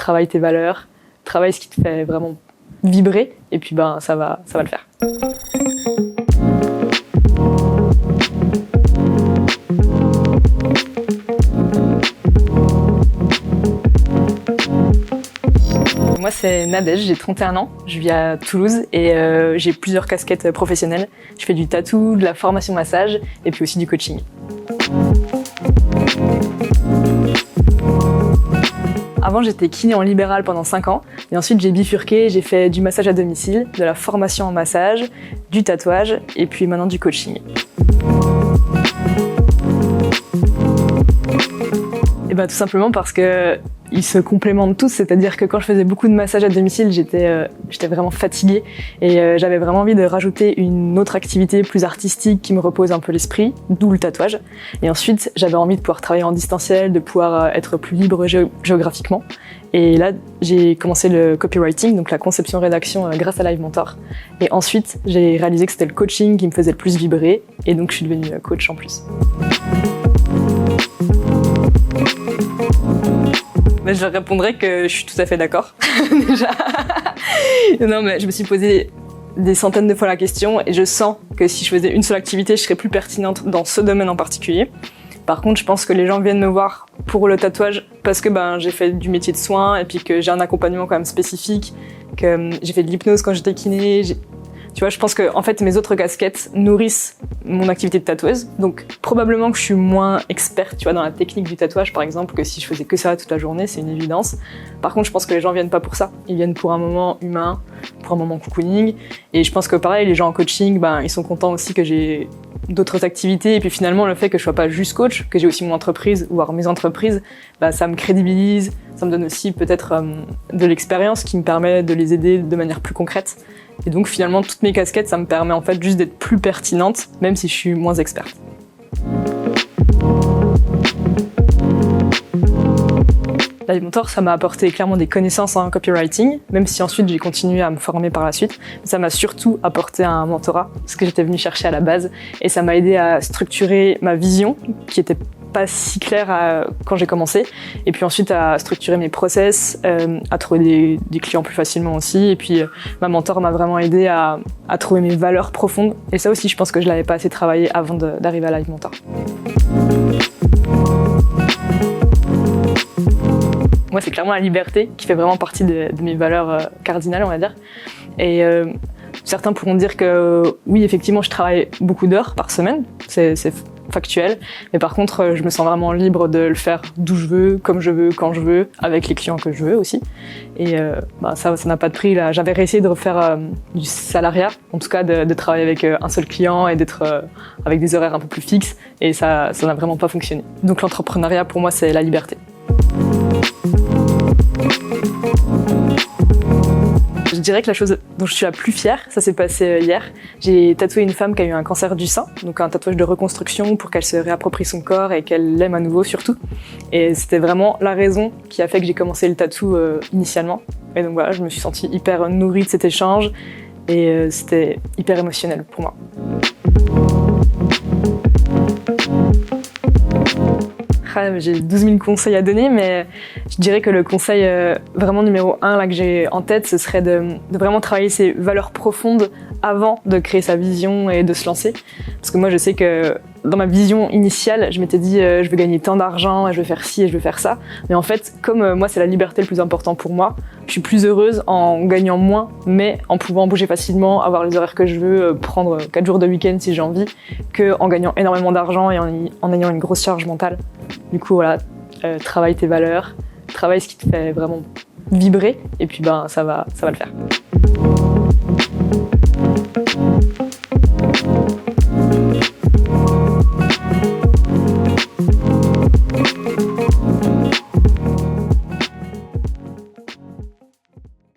travaille tes valeurs, travaille ce qui te fait vraiment vibrer, et puis ça va le faire. Moi, c'est Nadège, j'ai 31 ans, je vis à Toulouse et j'ai plusieurs casquettes professionnelles. Je fais du tatou, de la formation massage et puis aussi du coaching. Avant, j'étais kiné en libéral pendant 5 ans et ensuite j'ai bifurqué, j'ai fait du massage à domicile, de la formation en massage, du tatouage et puis maintenant du coaching. Et tout simplement parce que ils se complémentent tous, c'est-à-dire que quand je faisais beaucoup de massages à domicile, j'étais vraiment fatiguée et j'avais vraiment envie de rajouter une autre activité plus artistique qui me repose un peu l'esprit, d'où le tatouage. Et ensuite, j'avais envie de pouvoir travailler en distanciel, de pouvoir être plus libre géographiquement. Et là, j'ai commencé le copywriting, donc la conception-rédaction grâce à Live Mentor. Et ensuite, j'ai réalisé que c'était le coaching qui me faisait le plus vibrer et donc je suis devenue coach en plus. Je répondrais que je suis tout à fait d'accord, déjà. Non, mais je me suis posé des centaines de fois la question et je sens que si je faisais une seule activité, je serais plus pertinente dans ce domaine en particulier. Par contre, je pense que les gens viennent me voir pour le tatouage parce que j'ai fait du métier de soin et puis que j'ai un accompagnement quand même spécifique, que j'ai fait de l'hypnose quand j'étais kiné. Tu vois, je pense que en fait mes autres casquettes nourrissent mon activité de tatoueuse. Donc probablement que je suis moins experte, tu vois, dans la technique du tatouage par exemple, que si je faisais que ça toute la journée, c'est une évidence. Par contre, je pense que les gens viennent pas pour ça. Ils viennent pour un moment humain, pour un moment cocooning. Et je pense que pareil, les gens en coaching, ils sont contents aussi que j'ai d'autres activités. Et puis finalement, le fait que je sois pas juste coach, que j'ai aussi mon entreprise, voire mes entreprises, ça me crédibilise. Ça me donne aussi peut-être de l'expérience qui me permet de les aider de manière plus concrète. Et donc finalement, toutes mes casquettes, ça me permet en fait juste d'être plus pertinente, même si je suis moins experte. Live Mentor, ça m'a apporté clairement des connaissances en copywriting, même si ensuite j'ai continué à me former par la suite. Ça m'a surtout apporté un mentorat, ce que j'étais venue chercher à la base, et ça m'a aidé à structurer ma vision, qui était pas si claire quand j'ai commencé, et puis ensuite à structurer mes process, à trouver des clients plus facilement aussi, et puis ma mentor m'a vraiment aidé à trouver mes valeurs profondes, et ça aussi je pense que je l'avais pas assez travaillé avant d'arriver à Live Mentor. Moi, c'est clairement la liberté qui fait vraiment partie de mes valeurs cardinales, on va dire. Et certains pourront dire que oui, effectivement, je travaille beaucoup d'heures par semaine, c'est factuel. Mais par contre, je me sens vraiment libre de le faire d'où je veux, comme je veux, quand je veux, avec les clients que je veux aussi. Et ça n'a pas de prix. Là, j'avais réessayé de refaire du salariat, en tout cas de travailler avec un seul client et d'être avec des horaires un peu plus fixes. Et ça n'a vraiment pas fonctionné. Donc l'entrepreneuriat, pour moi, c'est la liberté. Je dirais que la chose dont je suis la plus fière, ça s'est passé hier. J'ai tatoué une femme qui a eu un cancer du sein, donc un tatouage de reconstruction pour qu'elle se réapproprie son corps et qu'elle l'aime à nouveau surtout. Et c'était vraiment la raison qui a fait que j'ai commencé le tatou initialement. Et donc voilà, je me suis sentie hyper nourrie de cet échange et c'était hyper émotionnel pour moi. J'ai 12 000 conseils à donner, mais je dirais que le conseil vraiment numéro 1 là, que j'ai en tête, ce serait de vraiment travailler ses valeurs profondes avant de créer sa vision et de se lancer. Parce que moi, je sais que dans ma vision initiale, je m'étais dit je veux gagner tant d'argent, je veux faire ci et je veux faire ça. Mais en fait, comme moi, c'est la liberté le plus important pour moi, je suis plus heureuse en gagnant moins, mais en pouvant bouger facilement, avoir les horaires que je veux, prendre 4 jours de week-end si j'ai envie, qu'en gagnant énormément d'argent et en ayant une grosse charge mentale. Du coup, voilà, travaille tes valeurs, travaille ce qui te fait vraiment vibrer, et puis ça va le faire.